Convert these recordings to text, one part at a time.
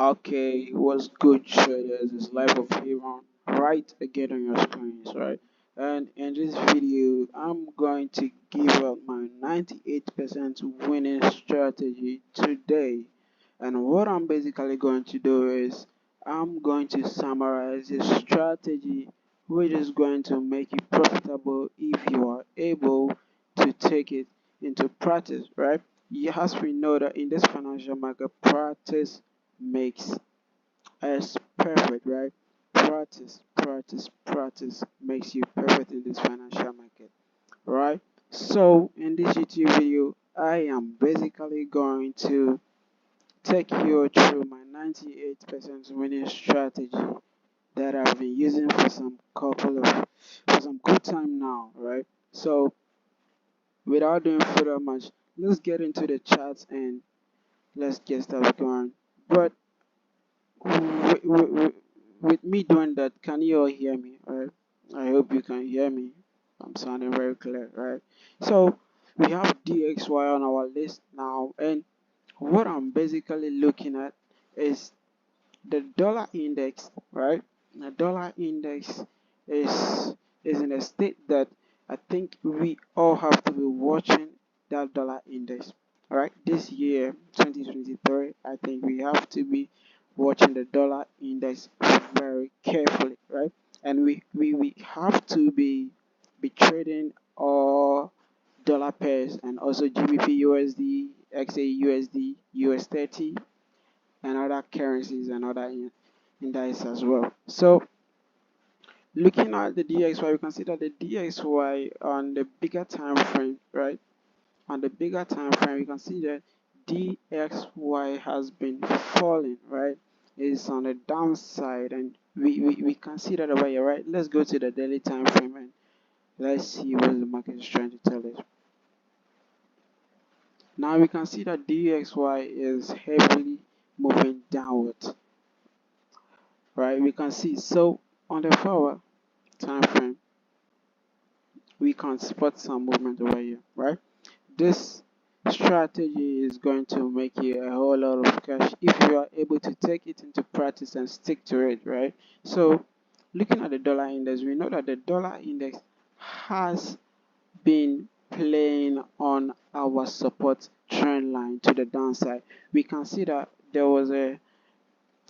Okay, what's good, traders? It's live of Hebron right again on your screens, right? And in this video, I'm going to give out my 98% winning strategy today. And what I'm basically going to do is I'm going to summarize a strategy which is going to make you profitable if you are able to take it into practice, right? As we know that in this financial market, practice makes us perfect, right? Practice makes you perfect in this financial market, right? So in this YouTube video, I am basically going to take you through my 98% winning strategy that I've been using for some good time now, right? So without doing further much, let's get into the charts and let's get started going. But with me doing that, can you all hear me? Right? I hope you can hear me. I'm sounding very clear, right? So we have DXY on our list now, and what I'm basically looking at is the dollar index, right? The dollar index is is in a state that I think we all have to be watching that dollar index, right? This year, 2023, I think we have to be watching the dollar index very carefully, right? And we have to be trading all dollar pairs and also GBP USD, XA USD, US 30 and other currencies and other indices as well. So looking at the DXY, we can see that the DXY on the bigger time frame, right? On the bigger time frame, we can see that DXY has been falling, right? It's on the downside, and we can see that over here, right? Let's go to the daily time frame and let's see what the market is trying to tell us. Now we can see that DXY is heavily moving downwards, right? We can see so on the 4 hour time frame we can spot some movement over here, right? This strategy is going to make you a whole lot of cash if you are able to take it into practice and stick to it, right? So looking at the dollar index, we know that the dollar index has been playing on our support trend line to the downside. We can see that there was a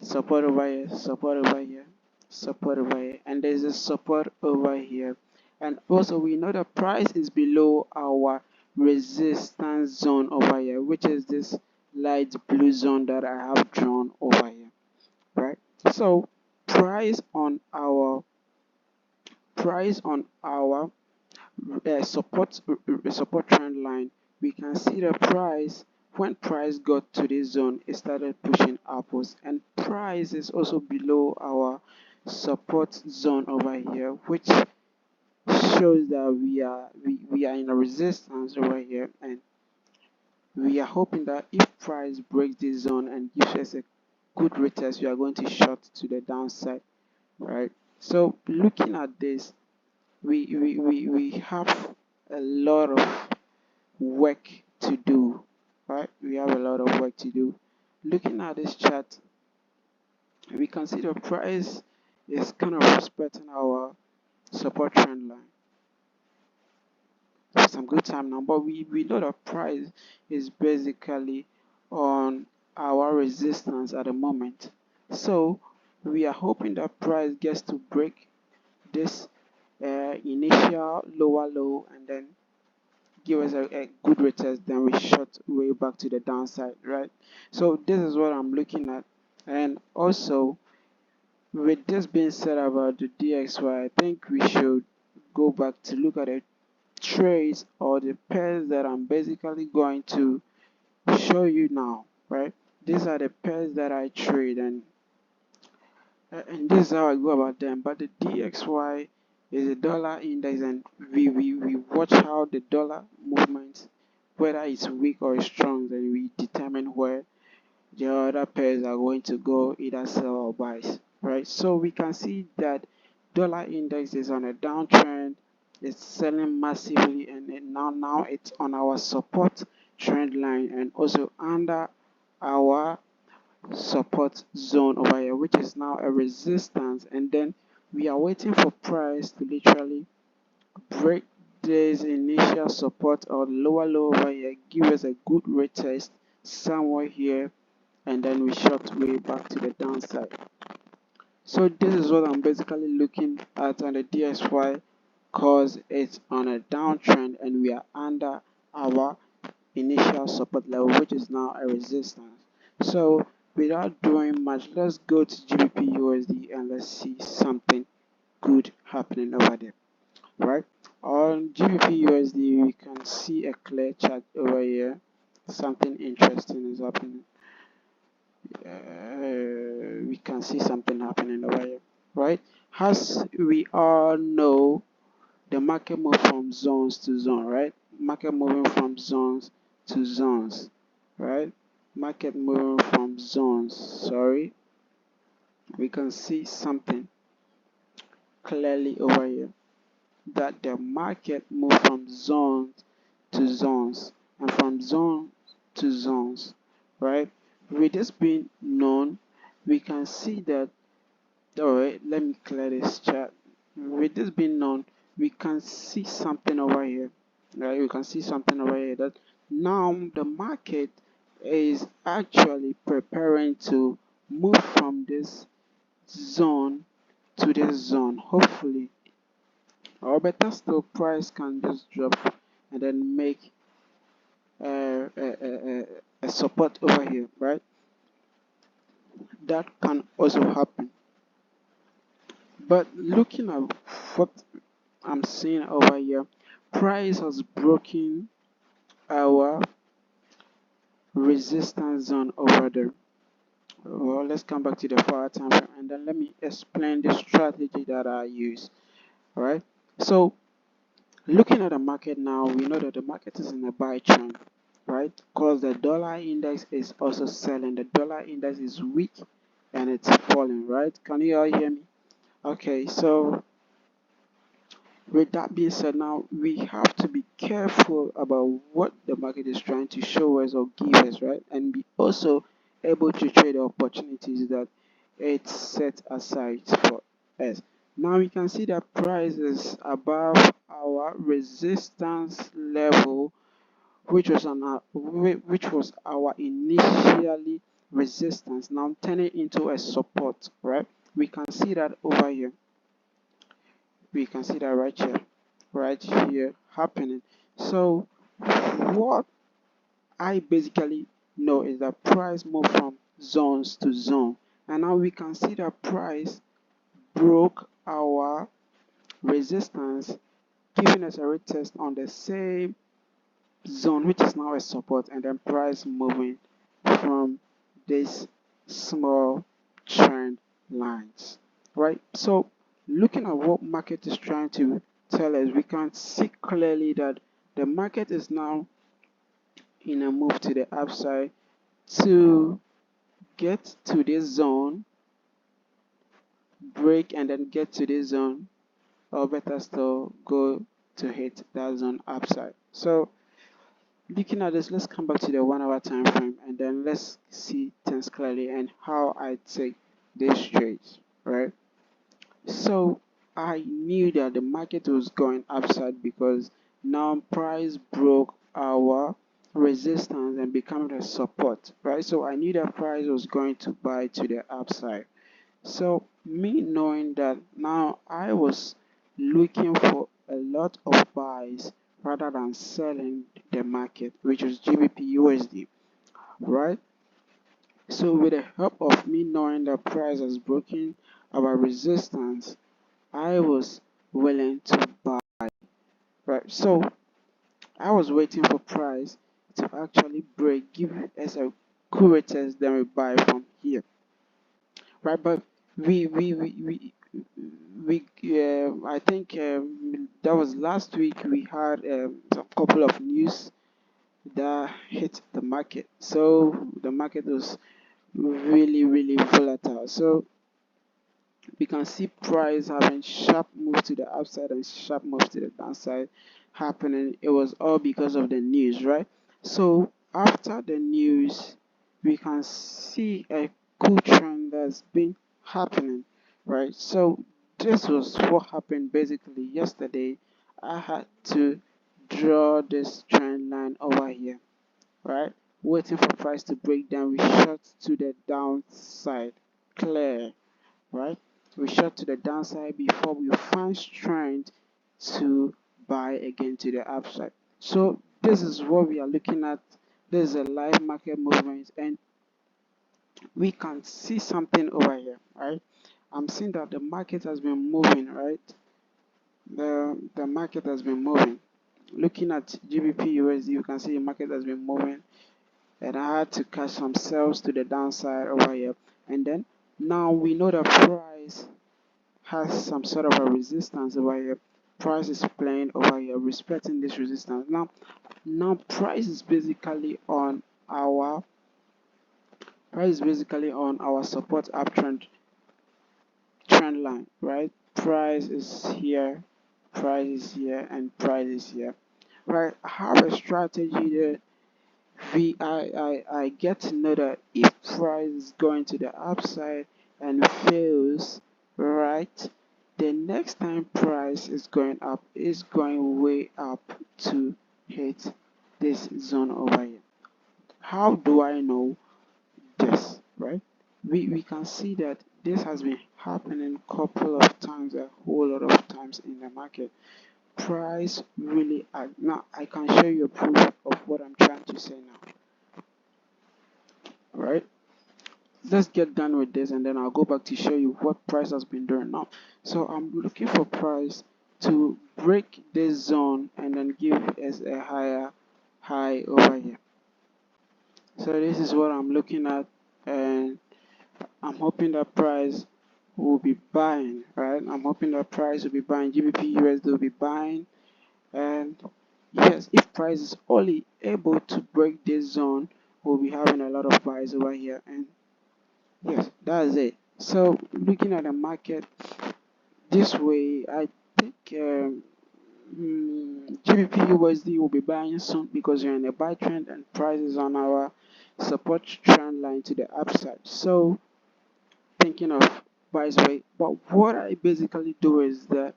support over here, support over here, support over here, and there's a support over here. And also we know the price is below our resistance zone over here, which is this light blue zone that I have drawn over here, right? So price on our support trend line, we can see the price when price got to this zone, it started pushing upwards, and price is also below our support zone over here, which shows that we are in a resistance over here, and we are hoping that if price breaks this zone and gives us a good retest, we are going to short to the downside, right? So looking at this, we have a lot of work to do, right? We have a lot of work to do. Looking at this chart, we can see the price is kind of respecting our support trend line for some good time now, but we know the price is basically on our resistance at the moment. So we are hoping that price gets to break this initial lower low and then give us a good retest, then we shot way back to the downside, right? So this is what I'm looking at. And also with this being said about the DXY, I think we should go back to look at the trades or the pairs that I'm basically going to show you now, right? These are the pairs that I trade, and this is how I go about them. But the DXY is a dollar index, and we watch how the dollar movement, whether it's weak or strong, then we determine where the other pairs are going to go, either sell or buys, right? So we can see that dollar index is on a downtrend, it's selling massively, and now it's on our support trend line and also under our support zone over here, which is now a resistance, and then we are waiting for price to literally break this initial support or lower low over here, give us a good retest somewhere here, and then we shot way back to the downside. So this is what I'm basically looking at on the DXY, cause it's on a downtrend and we are under our initial support level, which is now a resistance. So without doing much, let's go to GBP USD and let's see something good happening over there. Right, on GBP USD we can see a clear chart over here. Something interesting is happening. We can see something happening over here, right? As we all know, the market move from zones to zone, right? Market moving from zones to zones, right? Market moving from zones, sorry. We can see something clearly over here, that the market move from zones to zones and from zones to zones, right? With this being known, we can see that, alright, let me clear this chart. With this being known, we can see something over here, right? We can see something over here that now the market is actually preparing to move from this zone to this zone, hopefully, or better still, price can just drop and then make a support over here, right? That can also happen. But looking at what I'm seeing over here, price has broken our resistance zone over there. Well, let's come back to the 4-hour time frame and then let me explain the strategy that I use. All right. So looking at the market now, we know that the market is in a buy trend, right? Because the dollar index is also selling. The dollar index is weak and it's falling, right? Can you all hear me? Okay, so with that being said, now we have to be careful about what the market is trying to show us or give us, right? And be also able to trade the opportunities that it's set aside for us. Now we can see that price is above our resistance level, which was our initially resistance, now turning into a support, right? We can see that over here. We can see that right here happening. So what I basically know is that price moved from zones to zone, and now we can see that price broke our resistance, giving us a retest on the same zone, which is now a support, and then price moving from this small trend lines, right? So looking at what market is trying to tell us, we can see clearly that the market is now in a move to the upside to get to this zone, break, and then get to this zone, or better still, go to hit that zone upside. So looking at this, let's come back to the 1-hour time frame and then let's see things clearly and how I take this trades, right? So I knew that the market was going upside because now price broke our resistance and became a support, right? So I knew that price was going to buy to the upside. So me knowing that, now I was looking for a lot of buys rather than selling the market, which was GBP USD, right? So with the help of me knowing that price has broken our resistance, I was willing to buy, right? So I was waiting for price to actually break, give us a cool retest, then we buy from here, right? But we we we we, I think that was last week. We had a couple of news that hit the market, so the market was really volatile. So we can see price having sharp move to the upside and sharp move to the downside happening. It was all because of the news, right? So after the news, we can see a cool trend that's been happening, right? So this was what happened basically yesterday. I had to draw this trend line over here, right? Waiting for price to break down. We shot to the downside, clear, right? We shot to the downside before we find strength to buy again to the upside. So this is what we are looking at. This is a live market movement, and we can see something over here, right? I'm seeing that the market has been moving, right? The market has been moving. Looking at GBP USD, you can see the market has been moving, and I had to catch some sales to the downside over here. And then now we know the price has some sort of a resistance over here. Price is playing over here, respecting this resistance. Now price is basically on our support uptrend trend line, right? Price is here, and price is here, right? I have a strategy that I get to know that if price is going to the upside and fails, right, the next time price is going up, is going way up to hit this zone over here. How do I know this, right? We can see that this has been happening couple of times, a whole lot of times in the market. Price really now I can show you a proof of what I'm trying to say now, right? Let's get done with this, and then I'll go back to show you what price has been doing now. So I'm looking for price to break this zone and then give us a higher high over here. So this is what I'm looking at, and I'm hoping that price will be buying, right? I'm hoping that price will be buying. GBP USD will be buying, and yes, if price is only able to break this zone, we'll be having a lot of buys over here. And yes, that's it. So looking at the market this way, I think GBP USD will be buying soon because we're in a buy trend and price is on our support trend line to the upside. So thinking of buys way, but what I basically do is that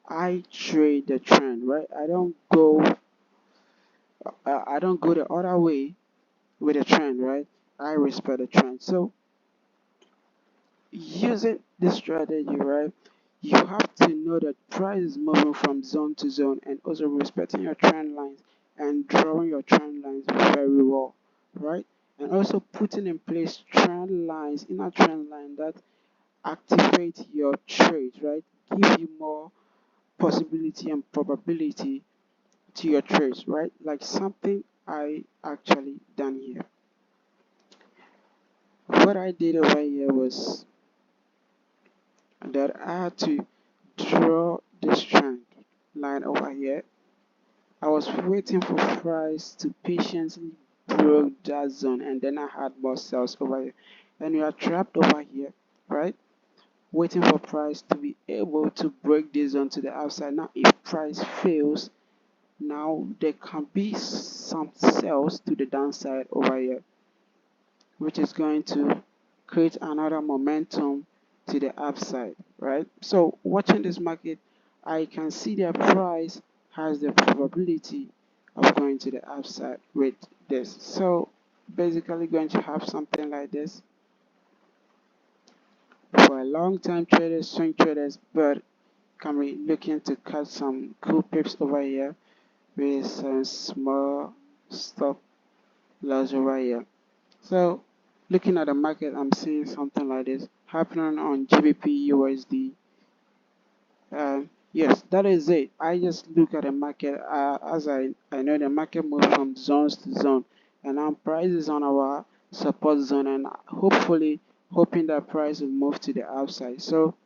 I trade the trend, right? I don't go the other way with the trend, right? I respect the trend. So using this strategy, right, you have to know that price is moving from zone to zone and also respecting your trend lines and drawing your trend lines very well, right? And also putting in place trend lines, inner trend line that activate your trade, right? Give you more possibility and probability to your trades, right? Like something I actually done here. What I did over here was that I had to draw this trend line over here. I was waiting for price to patiently broke that zone, and then I had more sales over here. And we are trapped over here, right? Waiting for price to be able to break this zone to the upside. Now if price fails, now there can be some sales to the downside over here, which is going to create another momentum to the upside, right? So watching this market, I can see the price has the probability of going to the upside with this. So basically going to have something like this for a long time traders, swing traders, but can be looking to cut some cool pips over here with some small stop loss over here. So looking at the market, I'm seeing something like this happening on GBP USD. Yes, that is it. I just look at the market as I know the market moves from zones to zone, and now price is on our support zone, and hopefully hoping that price will move to the upside. So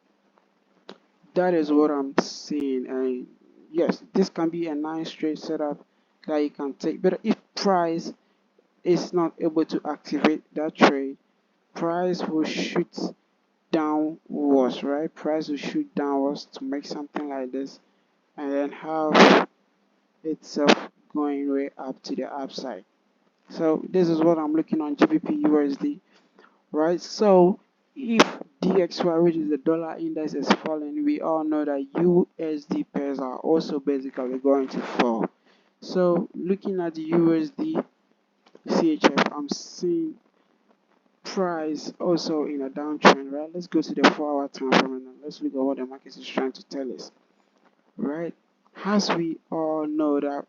that is what I'm seeing. And yes, this can be a nice trade setup that you can take, but if price is not able to activate that trade, price will shoot downwards, right? Price will shoot downwards to make something like this and then have itself going way up to the upside. So this is what I'm looking on GBP USD. right? So if DXY, which is the dollar index, is falling, we all know that USD pairs are also basically going to fall. So looking at the USD CHF, I'm seeing price also in a downtrend, right? Let's go to the 4-hour time frame and let's look at what the market is trying to tell us, right? As we all know that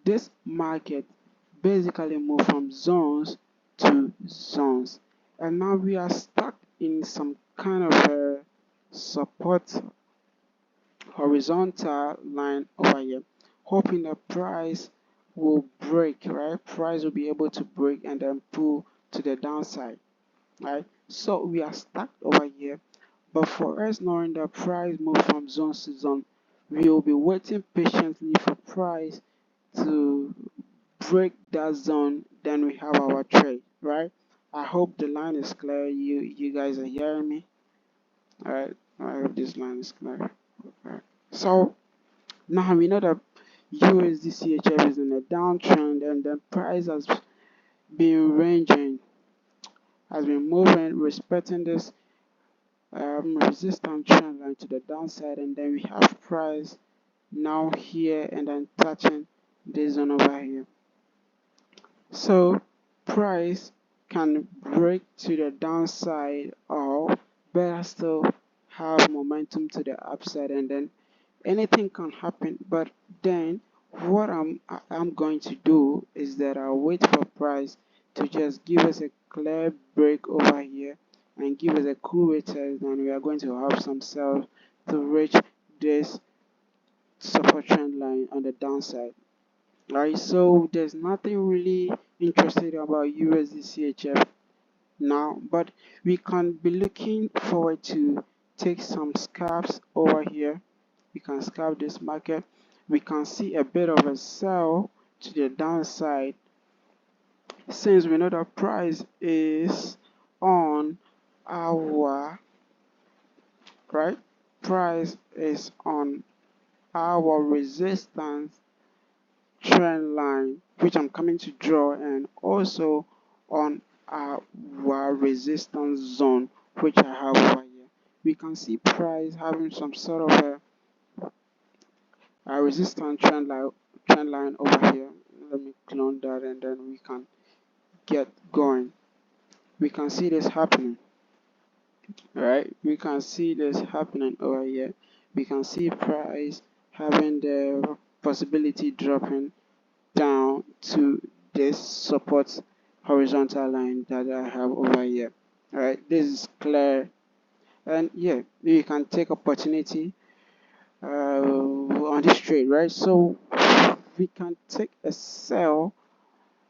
this market basically moved from zones to zones, and now we are stuck in some kind of a support horizontal line over here, hoping the price will break, right? Price will be able to break and then pull to the downside, right? So we are stuck over here, but for us knowing that price move from zone to zone, we will be waiting patiently for price to break that zone, then we have our trade, right? I hope the line is clear. You guys are hearing me, all right? I hope this line is clear. Okay. So now we know that USD CHF is in a downtrend, and the price has been ranging, has been moving, respecting this resistance trend line to the downside, and then we have price now here and then touching this zone over here. So price can break to the downside or better still have momentum to the upside, and then anything can happen. But then what I'm going to do is that I'll wait for price to just give us a clear break over here and give us a cool retest, and we are going to have some sales to reach this support trend line on the downside. Right, so there's nothing really interesting about USD CHF now, but we can be looking forward to take some scalps over here. We can scalp this market. We can see a bit of a sell to the downside, since we know the price is on our right price is on our resistance trend line, which I'm coming to draw, and also on our resistance zone, which I have over here. We can see price having some sort of a resistance trend line over here. Let me clone that and then we can get going. We can see this happening, right? We can see this happening over here. We can see price having the possibility dropping down to this support horizontal line that I have over here. Alright, this is clear, and yeah, you can take opportunity on this trade, right? So we can take a sell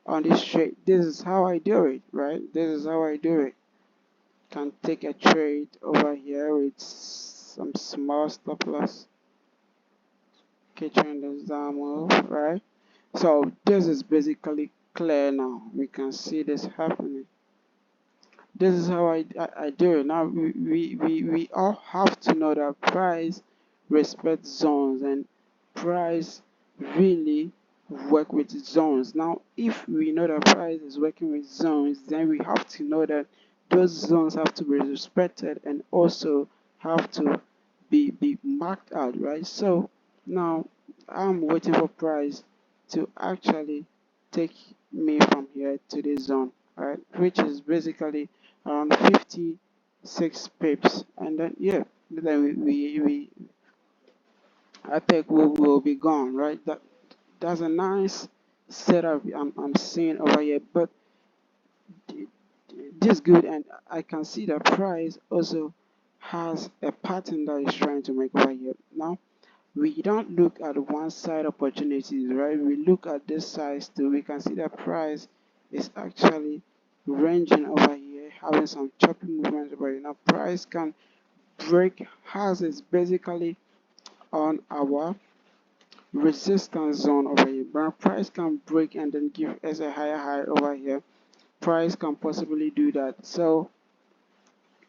on this trade. This is how I do it, right? This is how I do it. Can take a trade over here with some small stop loss, catching this down move, right? So this is basically clear now. We can see this happening. This is how I do it. Now we all have to know that price respects zones, and price really work with zones. Now if we know that price is working with zones, then we have to know that those zones have to be respected and also have to be marked out, right? So now I'm waiting for price to actually take me from here to this zone, right, which is basically around 56 pips, and then yeah, then we I think we will be gone, right? That's a nice setup I'm seeing over here, but this good, and I can see the price also has a pattern that is trying to make over here. Now we don't look at one side opportunities, right? We look at this side too. We can see the price is actually ranging over here, having some choppy movements over here. Now price can break, has is basically on our resistance zone over here, but price can break and then give us a higher high over here. Price can possibly do that. So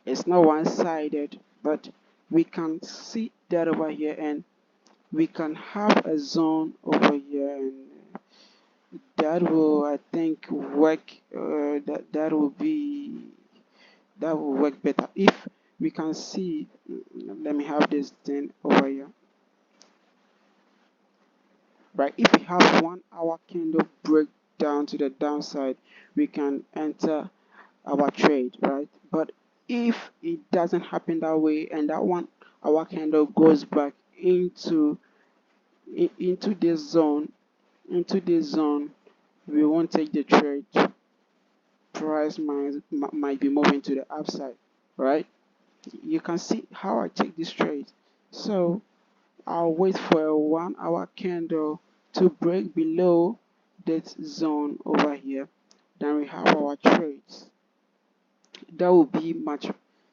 it's not one-sided, but we can see that over here, and we can have a zone over here, and that will, I think, work. That will be that will work better. If we can see, let me have this thing over here, right? If we have 1 hour candle break down to the downside, we can enter our trade, right? But if it doesn't happen that way and that 1 hour candle goes back into this zone, we won't take the trade. Price might be moving to the upside, right? You can see how I take this trade. So I'll wait for a 1 hour candle to break below this zone over here. Then we have our trades. That will be much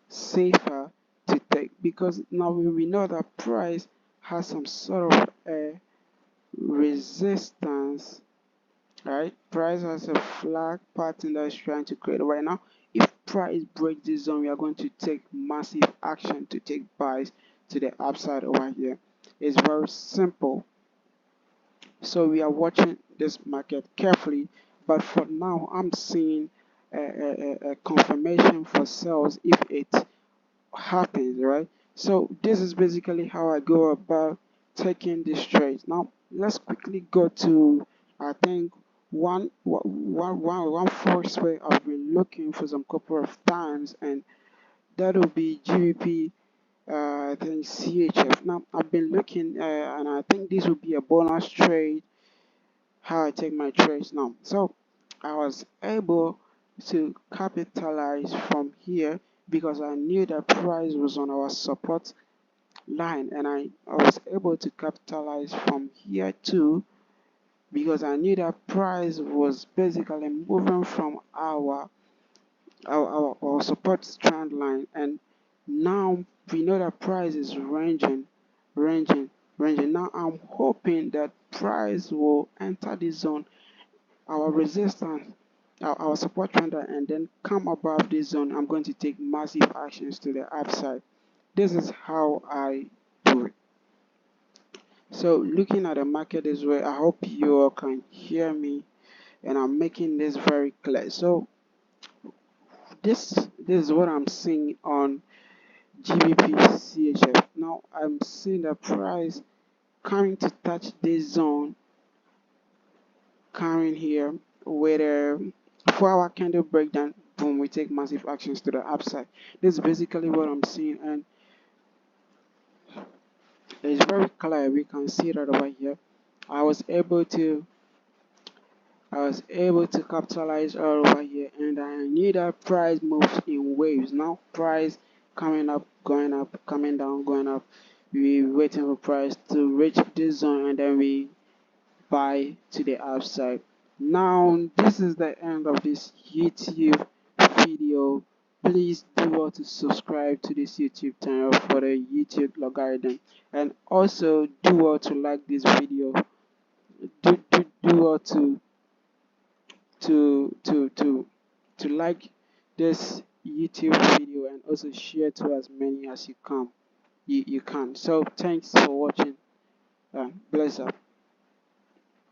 safer to take, because now we know that price has some sort of a resistance, right? Price has a flag pattern that is trying to create right now. If price breaks this zone, we are going to take massive action to take buys to the upside over here. It's very simple. So we are watching this market carefully, but for now I'm seeing a confirmation for sales if it happens, right? So this is basically how I go about taking this trade. Now let's quickly go to, I think, one forex where I've been looking for some couple of times, and that will be GBP, I think CHF. Now I've been looking, and I think this will be a bonus trade, how I take my trades now. So I was able to capitalize from here because I knew that price was on our support line, and I was able to capitalize from here too because I knew that price was basically moving from our support trend line, and now we know that price is ranging ranging. Now I'm hoping that price will enter this zone, our resistance, our support trend line, and then come above this zone. I'm going to take massive actions to the upside. This is how I do it. So looking at the market this way, I hope you all can hear me and I'm making this very clear. So this is what I'm seeing on GBP CHF. Now I'm seeing the price coming to touch this zone, coming here with a 4 hour candle breakdown. Boom, we take massive actions to the upside. This is basically what I'm seeing, and it's very clear. We can see that over here. I was able to capitalize all over here, and I knew that price moves in waves. Now price coming up, going up, coming down, going up. We waiting for price to reach this zone, and then we buy to the upside. Now this is the end of this YouTube video. Please do well to subscribe to this YouTube channel for the YouTube algorithm, and also do well to like this video. Do well to to to to like this YouTube video, and also share to as many as you can. So thanks for watching. Bless up.